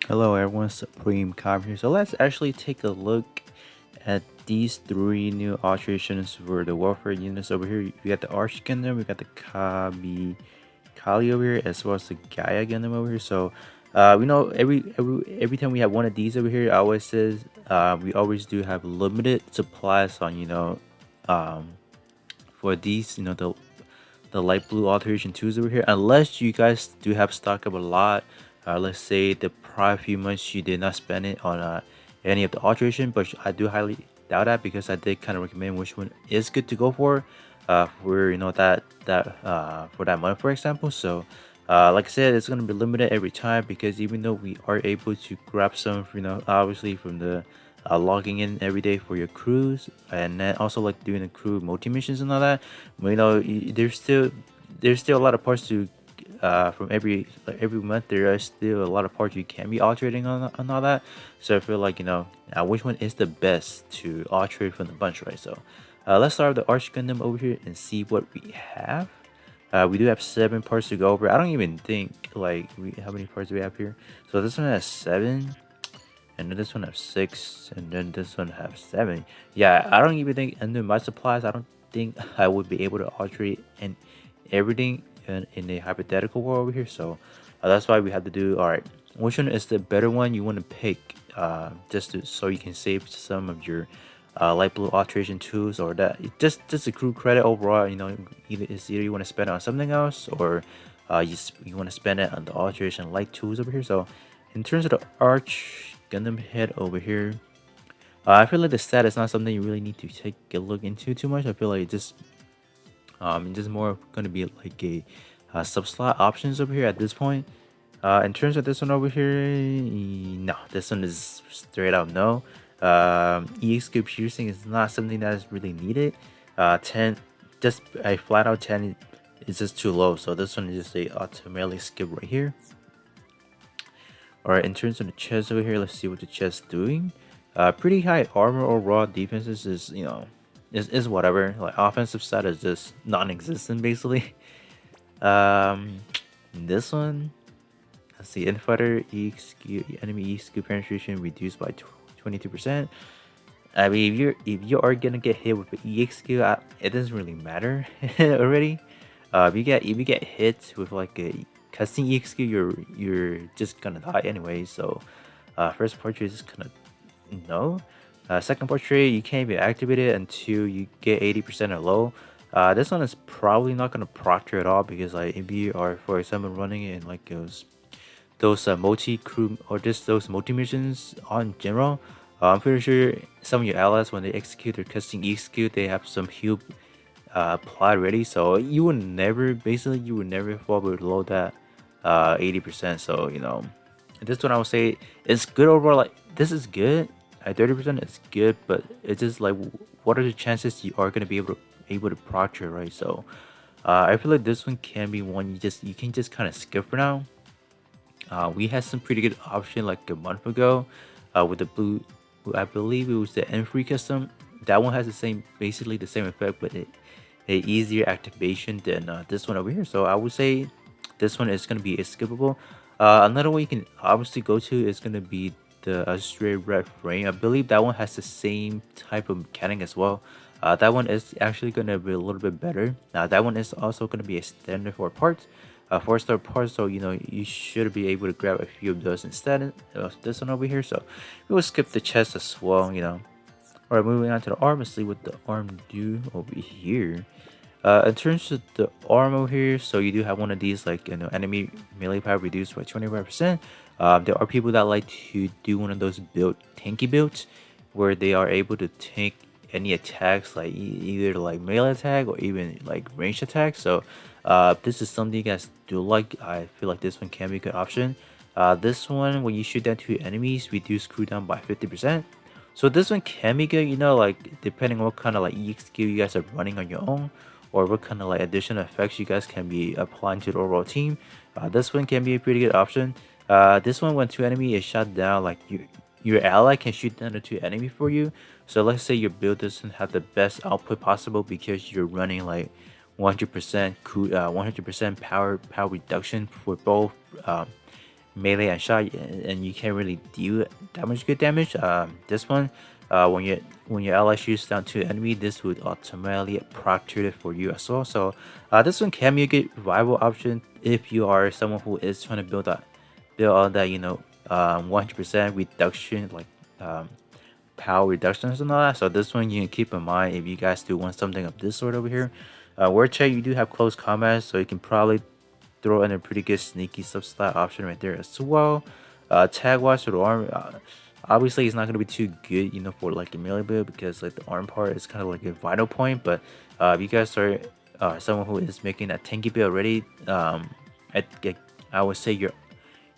Hello everyone, Supreme Cop here. So let's actually take a look at these three new alterations for the warfare units over here. We got the Arch Gundam, we got the Kali over here, as well as the Gaia Gundam over here. So we know every time we have one of these over here, I always says we always do have limited supplies on um for these the light blue alteration twos over here, unless you guys do have stock of a lot. Let's say the prior few months you did not spend it on any of the alteration, but I do highly doubt that because I did kind of recommend which one is good to go for that for that month, for example. So like I said, it's going to be limited every time, because even though we are able to grab some, obviously from the logging in every day for your crews, and then also like doing the crew multi missions and all that. But, there's still a lot of parts to from every month. There are still a lot of parts you can be alterating on all that. So I feel like which one is the best to alterate from the bunch, right? So let's start with the Arch Gundam over here and see what we have. We do have 7 parts to go over. I don't even think how many parts do we have here. So this one has 7, and then this one has 6, and then this one has 7. Yeah, I don't even think under my supplies, I don't think I would be able to alterate and everything in a hypothetical world over here. So that's why we have to do. All right, which one is the better one you want to pick, so you can save some of your light blue alteration tools, or that just accrue credit overall. Either you want to spend it on something else, or you want to spend it on the alteration light tools over here. So in terms of the Arch Gundam head over here, I feel like the stat is not something you really need to take a look into too much. I feel like it's just more gonna be like a sub slot options over here at this point. In terms of this one over here, no, this one is straight out no. EXQ piercing is not something that is really needed. 10, just a flat out 10 is just too low. So this one is just a automatically skip right here. Alright, in terms of the chest over here, let's see what the chest is doing. Pretty high armor or raw defenses is whatever. Like offensive side is just non-existent basically. Um, this one, let's see, infighter EXQ, enemy EXQ penetration reduced by 22%. I mean, if you are gonna get hit with the EXQ, it doesn't really matter already. If you get hit with like a custom EXQ, you're just gonna die anyway. So, first portrait is kind of no. Second portrait, you can't even activate it until you get 80% or low. This one is probably not gonna proctor at all, because like if you are, for example, running it in like those multi crew or just those multi missions on general, I'm pretty sure some of your allies, when they execute their custom execute, they have some heal plot ready, so you would never fall below that 80%. So this one I would say it's good overall. Like this is good at 30%. It's good, but it's just like, what are the chances you are gonna be able to proctor, right? So I feel like this one can be one you can just kind of skip for now. We had some pretty good option like a month ago with the blue. I believe it was the M3 custom. That one has basically the same effect, but a easier activation than this one over here. So I would say this one is going to be skippable. Another one you can obviously go to is going to be the straight red frame. I believe that one has the same type of mechanic as well. That one is actually going to be a little bit better. Now that one is also going to be a standard for parts, 4-star parts. So you should be able to grab a few of those instead of this one over here. So we will skip the chest as well. All right, moving on to the arm. Let's see what the arm do over here. In terms of the armor here, so you do have one of these, like enemy melee power reduced by 25%. There are people that like to do one of those tanky builds, where they are able to tank any attacks, like either like melee attack or even like ranged attack. So this is something you guys do like. I feel like this one can be a good option. This one, when you shoot down 2 enemies, reduce cooldown by 50%. So this one can be good, like depending on what kind of like EXQ you guys are running on your own, or what kind of like additional effects you guys can be applying to the overall team. This one can be a pretty good option. This one, when 2 enemy is shot down, like your ally can shoot down the 2 enemy for you. So let's say your build doesn't have the best output possible because you're running like 100% 100% power reduction for both melee and shot, and you can't really deal that much good damage. This one, when your ally shoots down to enemy, this would automatically proctor it for you as well. So this one can be a good viable option if you are someone who is trying to build on that 100% reduction, like power reductions and all that. So this one you can keep in mind if you guys do want something of this sort over here. Word check, you do have close combat, so you can probably throw in a pretty good sneaky substat option right there as well. Tag wise for the arm, obviously it's not gonna be too good, for like a melee build because like the arm part is kind of like a vital point. But if you guys are someone who is making that tanky build already, I, I would say your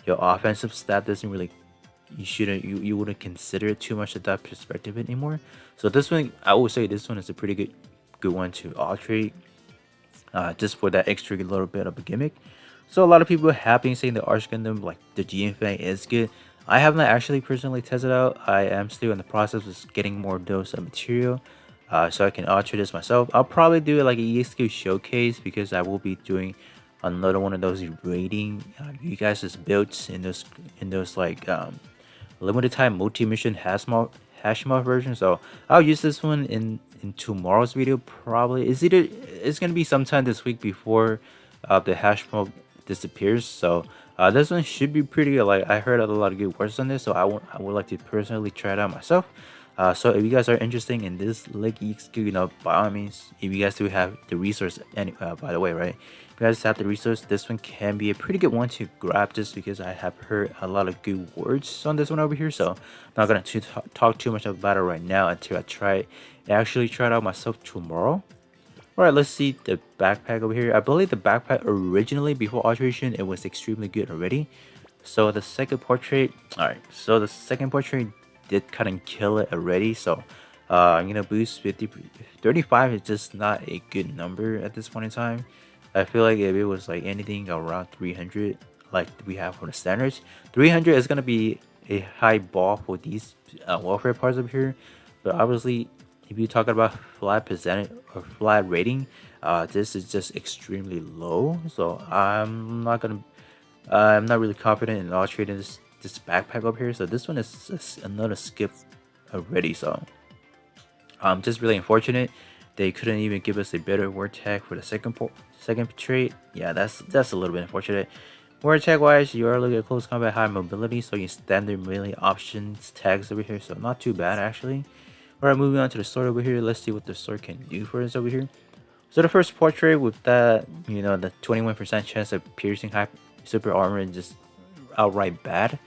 offensive stat doesn't really you wouldn't consider it too much of that perspective anymore. So this one, I would say this one is a pretty good one to alterate, just for that extra little bit of a gimmick. So a lot of people have been saying the Arch Gundam, like the GM thing, is good. I have not actually personally tested out. I am still in the process of getting more dose of material, so I can alter this myself. I'll probably do it like a EXQ showcase because I will be doing another one of those rating you guys' builds in those like limited time multi-mission Hashmouth version. So I'll use this one in tomorrow's video. Probably it's gonna be sometime this week before the Hashmouth disappears. So this one should be pretty good. Like I heard a lot of good words on this, so I would like to personally try it out myself. So if you guys are interested in this Lake EXQ, by all means, if you guys do have the resource, and by the way, right, if you guys have the resource, this one can be a pretty good one to grab just because I have heard a lot of good words on this one over here. So I'm not gonna talk too much about it right now until I actually try it out myself tomorrow. Alright, let's see the backpack over here. I believe the backpack originally, before alteration, it was extremely good already. So the second portrait, alright, so the second portrait did kind of kill it already. So I'm gonna boost 35 is just not a good number at this point in time. I feel like if it was like anything around 300, like we have for the standards, 300 is gonna be a high bar for these welfare parts over here. But obviously, if you're talking about flat percentage or flat rating, this is just extremely low. So I'm not really confident in altering this backpack up here. So this one is just another skip already. So just really unfortunate they couldn't even give us a better word tag for the second trait. Yeah, that's a little bit unfortunate. Word tag wise, you are looking at close combat, high mobility, so your standard melee options tags over here. So not too bad actually. Alright, moving on to the sword over here. Let's see what the sword can do for us over here. So the first portrait with that, the 21% chance of piercing high super armor is just outright bad.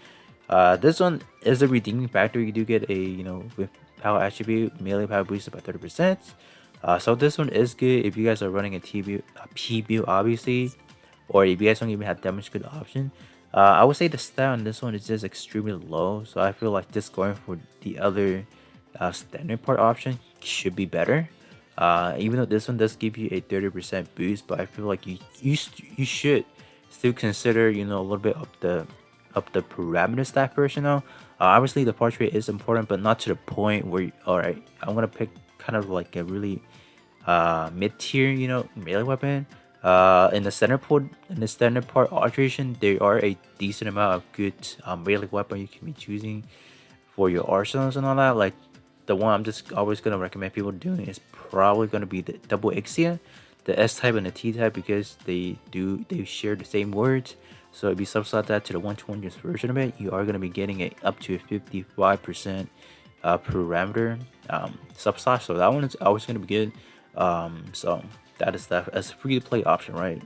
This one is a redeeming factor. You do get a, with power attribute, melee power boosted by 30%. So this one is good if you guys are running a P build, obviously, or if you guys don't even have damage good option. I would say the stat on this one is just extremely low. So I feel like just going for the other standard part option should be better. Even though this one does give you a 30% boost, but I feel like you should still consider a little bit of the parameter stat first. Obviously the portrait is important, but not to the point where alright, I'm gonna pick kind of like a really mid-tier melee weapon. In the standard part alteration, there are a decent amount of good melee weapon you can be choosing for your arsenals and all that. Like the one I'm just always gonna recommend people doing is probably gonna be the double Ixia, the S type and the T type, because they share the same words. So if you subset that to the 120th version of it, you are gonna be getting a up to 55% parameter subset. So that one is always gonna be good. So that is that as a free to play option, right?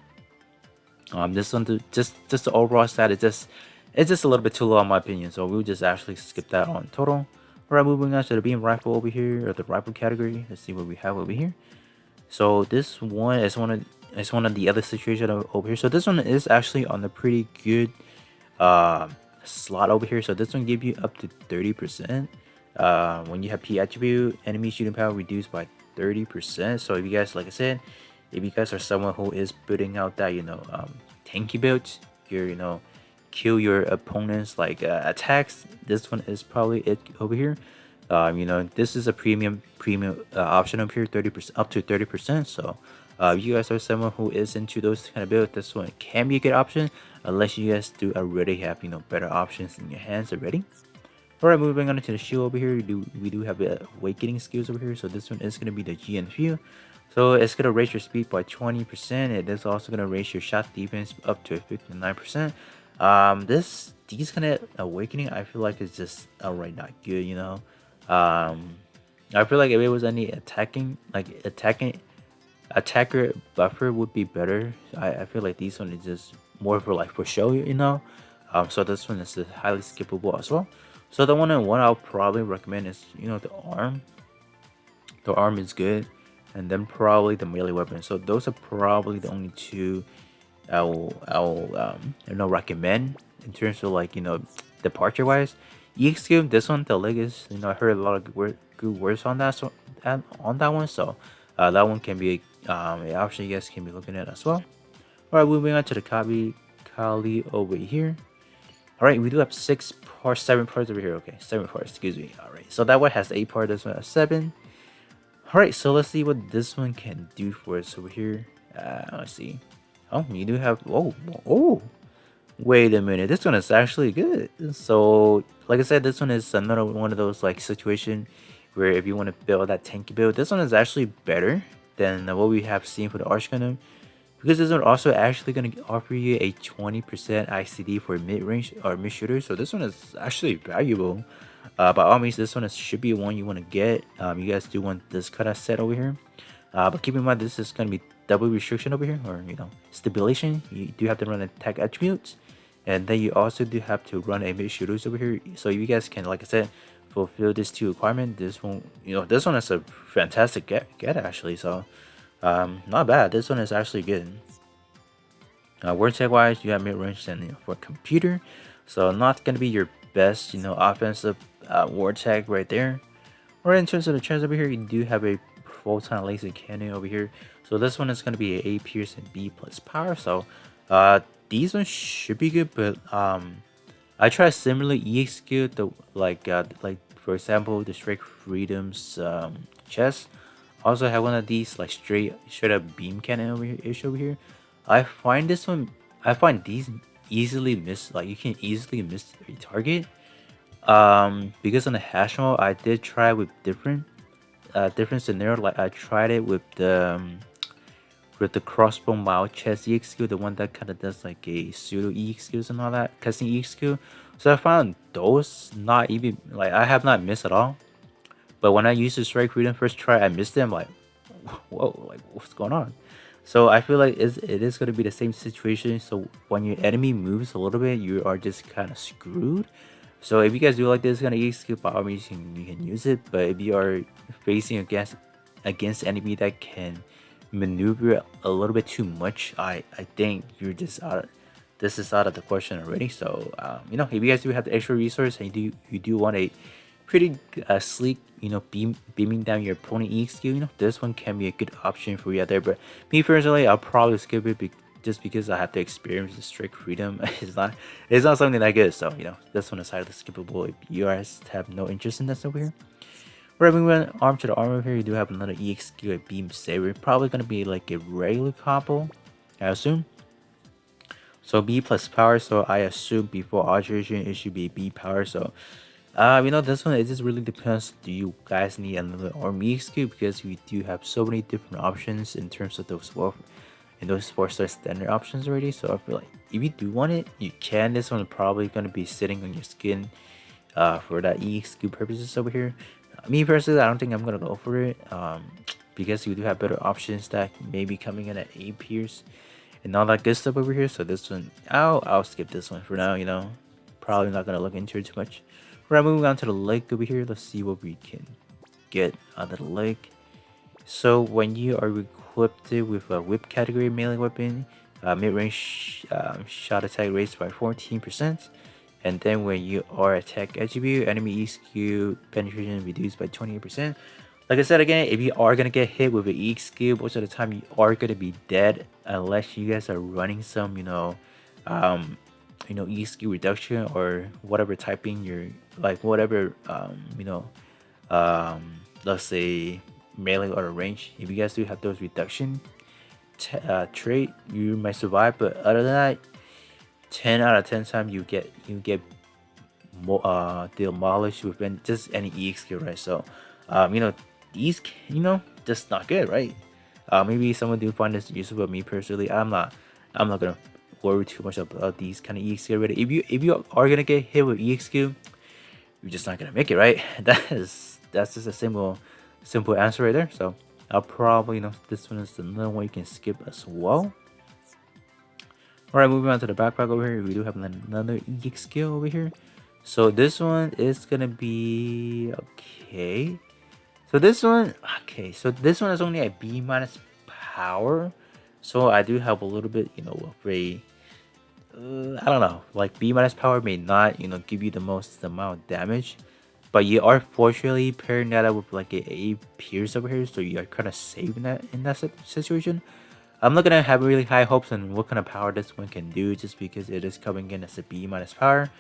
This one just the overall stat is it's just a little bit too low in my opinion. So we'll just actually skip that on total. Alright, moving on to the beam rifle over here, or the rifle category. Let's see what we have over here. So this one is one of the other situations over here. So this one is actually on a pretty good slot over here. So this one gives you up to 30%. When you have P attribute, enemy shooting power reduced by 30%. So if you guys, like I said, if you guys are someone who is putting out that tanky build, your kill your opponents like attacks, this one is probably it over here. This is a premium option up here, 30% up to 30%. So If you guys are someone who is into those kind of builds, this one can be a good option, unless you guys do already have better options in your hands already. Alright, moving on to the shield over here, we do have the awakening skills over here. So this one is going to be the GN few. So it's going to raise your speed by 20%. It is also going to raise your shot defense up to 59%. These kind of awakening, I feel like is just outright not good, I feel like if it was any attacker buffer would be better. I feel like these one is just more for like for show, so this one is highly skippable as well. So the one and one I'll probably recommend is the arm. The arm is good, and then probably the melee weapon. So those are probably the only two I'll recommend in terms of like departure wise. EXQ, this one the leg is I heard a lot of good words on that, on that one. So that one can be an option you guys can be looking at as well. All right, moving on to the Kali over here. All right, we do have 7 parts over here. Okay, 7 parts. Excuse me. All right, so that one has 8 parts. This one has 7. All right, so let's see what this one can do for us over here. Let's see. Oh, you do have. Oh. Wait a minute. This one is actually good. So, like I said, this one is another one of those like situation where if you want to build that tanky build, this one is actually better than what we have seen for the Arch Gunner, because this one also actually going to offer you a 20% ICD for mid-range or mid-shooter. So this one is actually valuable. By all means, this one should be one you want to get. You guys do want this kind of set over here. But keep in mind, this is going to be double restriction over here, or stipulation. You do have to run attack attributes, and then you also do have to run a mid-shooters over here. So you guys can, like I said, fulfill this 2 requirement. This one, this one is a fantastic get actually. So not bad. This one is actually good. Word tech wise, you have mid-range and for computer, so not gonna be your best offensive word tech right there. Or in terms of the chest over here, you do have a photon laser cannon over here. So this one is gonna be A pierce and B plus power. So these ones should be good, but I try similar EXQ the like for example the Strike Freedom's chest. Also have one of these like straight up beam cannon over here. I find these easily miss, like you can easily miss a target. Because on the hash mode I did try with different scenario. Like I tried it with the crossbow mile chest EXQ, the one that kind of does like a pseudo EXQs and all that, custom EXQ. So I found those not even like I have not missed at all. But when I used the Strike Freedom first try, I missed them. Like, whoa, like what's going on? So I feel like it is going to be the same situation. So when your enemy moves a little bit, you are just kind of screwed. So if you guys do like this kind of EXQ, by all means you can use it. But if you are facing against enemy that can maneuver a little bit too much, I think you're just this is out of the question already. So if you guys do have the extra resource and you do want a pretty sleek beaming down your opponent EXQ, this one can be a good option for you out there. But me personally, I'll probably skip it just because I have to experience the Strict Freedom. It's not something that good. So this one is highly skippable if you guys have no interest in this over here. Right, moving arm to the arm over here, you do have another EXQ, a beam saber. Probably gonna be like a regular combo, I assume. So B plus power, so I assume before alteration it should be B power. So this one, it just really depends. Do you guys need another arm EXQ? Because we do have so many different options in terms of those 4-star standard options already. So I feel like if you do want it, you can. This one is probably gonna be sitting on your skin for that EXQ purposes over here. Me personally, I don't think I'm gonna go for it because you do have better options that may be coming in at A pierce and all that good stuff over here. So this one, I'll skip this one for now. Probably not gonna look into it too much. We're moving on to the leg over here. Let's see what we can get out of the leg. So when you are equipped with a whip category melee weapon, mid-range shot attack raised by 14%. And then when you are attack attribute, enemy EXQ penetration reduced by 28%. Like I said again, if you are gonna get hit with an EXQ, most of the time you are gonna be dead unless you guys are running some EXQ reduction or whatever typing you're like, whatever let's say melee or range. If you guys do have those reduction trait, you might survive. But other than that, 10 out of 10 times you get demolished within just any EX skill, right? So, these, just not good, right? Maybe someone do find this useful, but me personally, I'm not gonna worry too much about these kind of EX skill. Already, if you are gonna get hit with EX skill, you're just not gonna make it, right? That's just a simple answer right there. So I'll probably, this one is another one you can skip as well. All right, moving on to the backpack over here. We do have another EX skill over here. So this one is gonna be okay. So this one, okay. So this one is only a B minus power. So I do have a little bit, of a, I don't know, like B minus power may not, give you the most amount of damage, but you are fortunately pairing that up with like a Pierce over here, so you are kind of safe in that situation. I'm not gonna have really high hopes on what kind of power this one can do, just because it is coming in as a B minus power.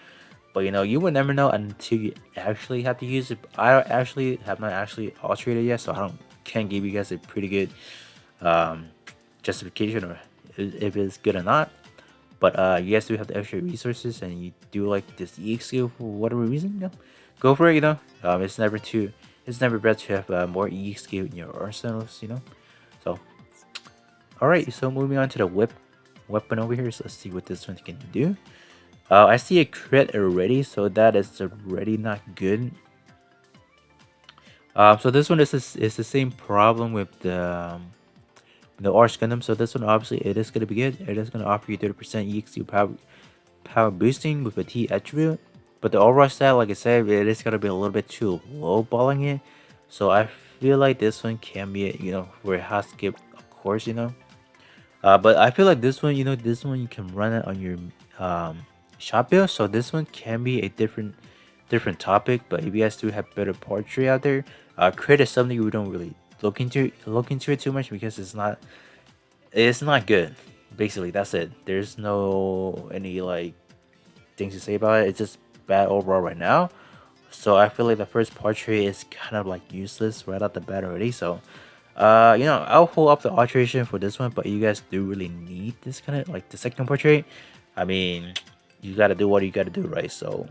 But you would never know until you actually have to use it. I actually have not actually alterated yet, so I can't give you guys a pretty good um, justification or if it's good or not. But you guys do have the extra resources, and you do like this EX skill for whatever reason, go for it. It's never bad to have more EX skill in your arsenals. So all right, so moving on to the weapon over here. So let's see what this one can do. I see a crit already, so that is already not good. So this one is the same problem with the Arch Gundam. So this one obviously it is gonna be good. It is gonna offer you 30% EXP power boosting with a T attribute. But the overall stat, like I said, it is gonna be a little bit too low balling it. So I feel like this one can be, where it has to skip, of course, but I feel like this one, you can run it on your shop build. So this one can be a different topic. But if you guys do have better portrait out there, crit is something we don't really look into it too much, because it's not good. Basically, that's it. There's no any like things to say about it. It's just bad overall right now. So I feel like the first portrait is kind of like useless right out the bat already. So I'll hold up the alteration for this one, but you guys do really need this kind of like the second portrait. I mean, you gotta do what you gotta do, right? So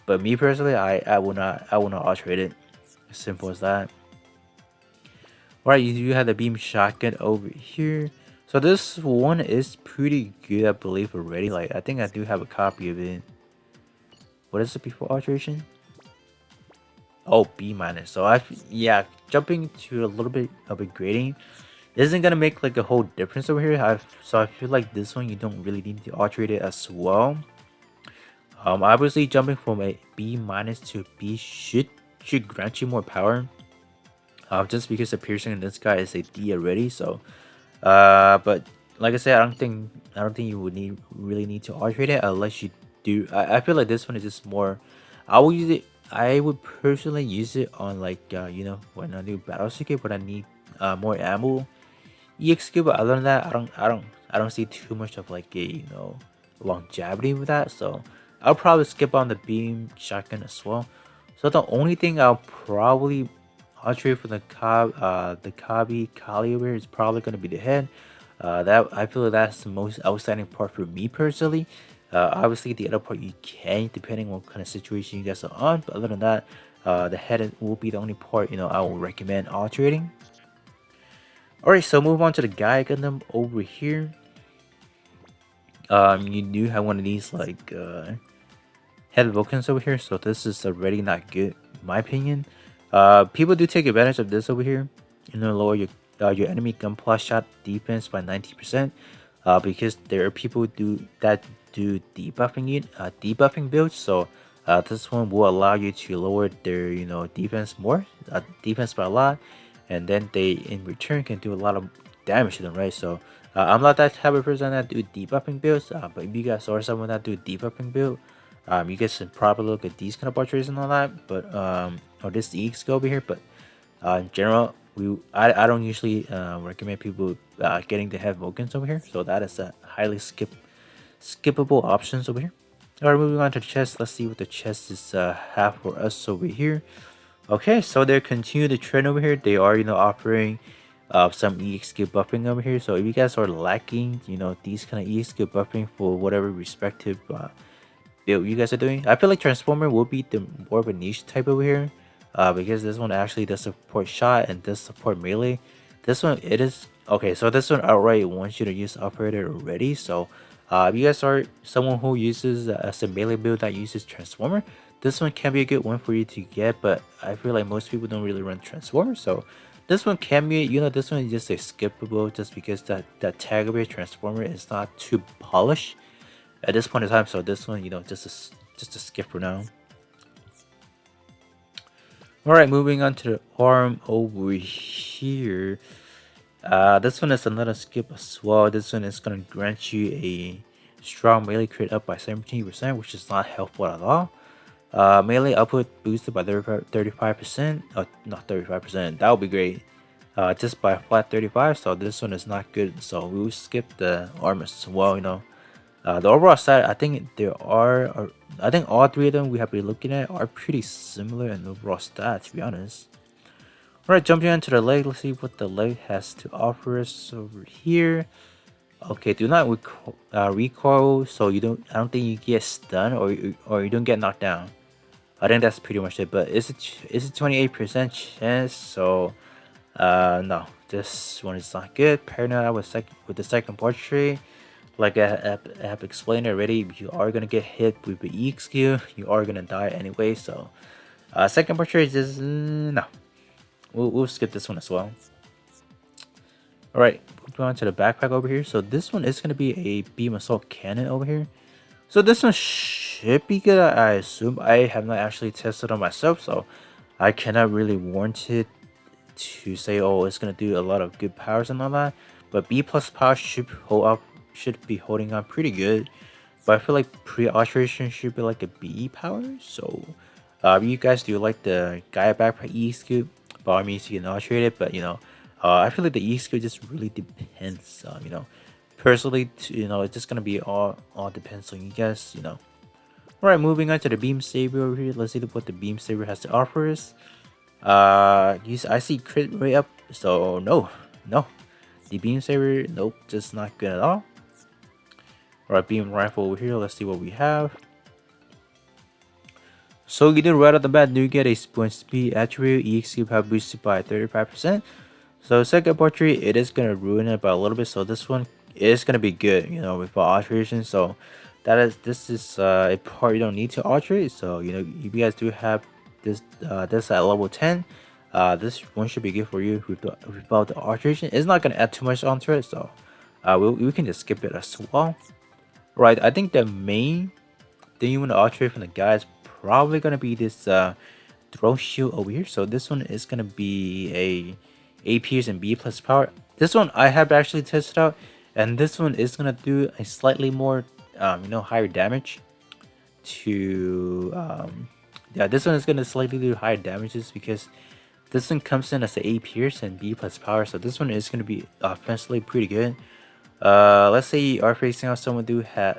but me personally, I will not alterate it. As simple as that. Right, you do have the beam shotgun over here. So this one is pretty good, I believe already. Like I think I do have a copy of it. What is it before alteration? Oh, B minus. So yeah, jumping to a little bit of a grading isn't gonna make like a whole difference over here. So I feel like this one you don't really need to alterate it as well. Obviously jumping from a B minus to B should grant you more power. Just because the piercing in this guy is a D already. So, but like I said, I don't think you would really need to alterate it unless you do. I feel like this one is just more. I will use it. I would personally use it on like when I do battle secret, but I need more ammo EX skill. But other than that, I don't see too much of like a longevity with that. So I'll probably skip on the beam shotgun as well. So the only thing I'll probably alterate for the Kabi Kali over here is probably going to be the head. That I feel like that's the most outstanding part for me personally. Obviously, the other part you can, depending on what kind of situation you guys are on. But other than that, the head will be the only part I will recommend alterating. All right, so move on to the guy Gundam over here. You do have one of these like head Vulcans over here, so this is already not good, in my opinion. People do take advantage of this over here. Lower your enemy gun plus shot defense by 90%. Because there are people that do debuffing builds. So this one will allow you to lower their defense by a lot, and then they in return can do a lot of damage to them, right? So I'm not that type of person that do debuffing builds. But if you guys are someone that do debuffing build, you guys should probably look at these kind of portraits and all that. But or this EX go over here. But in general, I don't usually recommend people getting the head Vulcans over here. So that is a highly skippable options over here. All right, moving on to the chest. Let's see what the chest is have for us over here. Okay, so they continue the trend over here. They are offering some EXQ buffing over here. So if you guys are lacking, these kind of EXQ buffing for whatever respective build you guys are doing, I feel like Transformer will be the more of a niche type over here, because this one actually does support shot and does support melee. This one it is okay. So this one outright wants you to use operator already. So if you guys are someone who uses a melee build that uses Transformer, this one can be a good one for you to get. But I feel like most people don't really run Transformer, so this one can be, this one is just a skippable just because that tag over here, Transformer, is not too polished at this point in time. So this one, just a skip for now. All right, moving on to the arm over here. This one is another skip as well. This one is gonna grant you a strong melee crit up by 17%, which is not helpful at all. Melee output boosted by 35%. Not 35%. That would be great. Just by a flat 35. So this one is not good. So we'll skip the arm as well. The overall stat, I think I think all three of them we have been looking at are pretty similar in overall stats, to be honest. Alright, jumping into the leg, let's see what the leg has to offer us over here. Okay, do not recoil, so I don't think you get stunned or you don't get knocked down. I think that's pretty much it. But it's a 28% chance, so no, this one is not good. Paranoid with the second portrait. Like I have explained already, you are gonna get hit with the EXQ. You are gonna die anyway. So, second portrait is no. We'll skip this one as well. All right, moving on to the backpack over here. So this one is gonna be a beam assault cannon over here. So this one should be good, I assume. I have not actually tested on myself, so I cannot really warrant it to say, oh, it's gonna do a lot of good powers and all that. But B plus power should be holding on pretty good. But I feel like pre-alteration should be like a B power. So you guys do like the Gaia backpack EXQ, by all means you can alterate it. But I feel like the EXQ just really depends on, personally, it's just gonna be all depends on you guys, All right, moving on to the beam saber over here. Let's see what the beam saber has to offer us. I see crit rate up, so no, the beam saber, nope, just not good at all. All right, beam rifle over here. Let's see what we have. So you do right off the bat, do get a point speed attribute, EXQ power boosted by 35%. So second portrait, it is gonna ruin it by a little bit. So this one is gonna be good, with alteration. So this is a part you don't need to alterate. So if you guys do have this at level 10, this one should be good for you without the alteration. It's not gonna add too much onto it, so we can just skip it as well. Right, I think the main thing you want to alterate from the guy is probably gonna be this throw shield over here. So this one is gonna be a pierce and B plus power. This one I have actually tested out, and this one is gonna do a slightly more higher damage to yeah, this one is gonna slightly do higher damages because this one comes in as a pierce and B plus power. So this one is gonna be offensively pretty good. Let's say you are facing out someone who has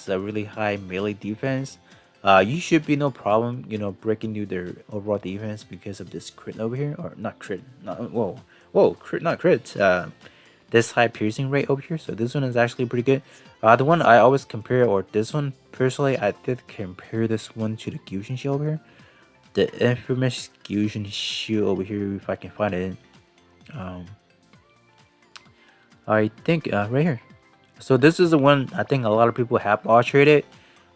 a really high melee defense. You should be no problem, breaking through their overall defense because of this crit over here, or not crit, crit, not crit. This high piercing rate over here. So this one is actually pretty good. The one I always compare, or this one personally, I did compare this one to the Fusion Shield over here. The infamous Fusion Shield over here, if I can find it. I think right here. So this is the one I think a lot of people have alterated.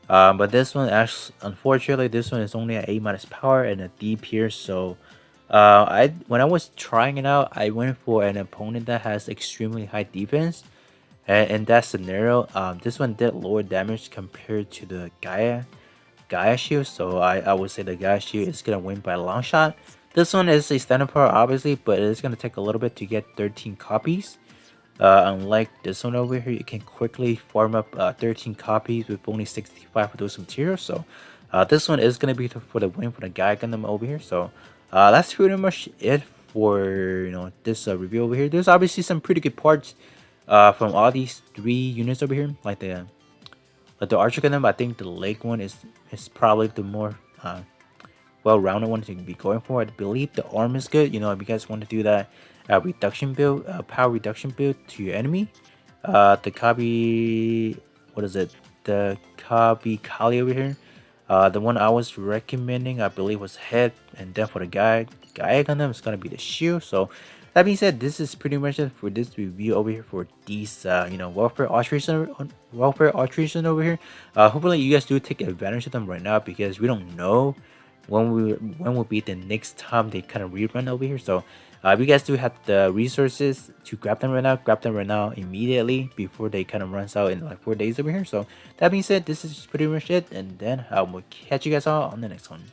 But this one actually, unfortunately, this one is only at A minus power and a D pierce. So when I was trying it out, I went for an opponent that has extremely high defense. And in that scenario, this one did lower damage compared to the Gaia shield. So I would say the Gaia shield is gonna win by a long shot. This one is a standard power, obviously, but it's gonna take a little bit to get 13 copies. Unlike this one over here, you can quickly farm up 13 copies with only 65 of those materials. So this one is going to be for the win for the Gaia Gundam over here. So that's pretty much it for this review over here. There's obviously some pretty good parts from all these three units over here, like the Archer Gundam. I think the leg one is probably the more well-rounded one to be going for. I believe the arm is good. If you guys want to do that reduction build, power reduction build to your enemy. The Kabi, what is it? The Kabi Kali over here. The one I was recommending, I believe, was head, and then for the guy Gundam, it's gonna be the shield. So that being said, this is pretty much it for this review over here for these, welfare alteration over here. Hopefully you guys do take advantage of them right now because we don't know when will be the next time they kind of rerun over here. So if you guys do have the resources to grab them right now, grab them right now immediately before they kind of runs out in like 4 days over here. So that being said, this is pretty much it, and then I will catch you guys all on the next one.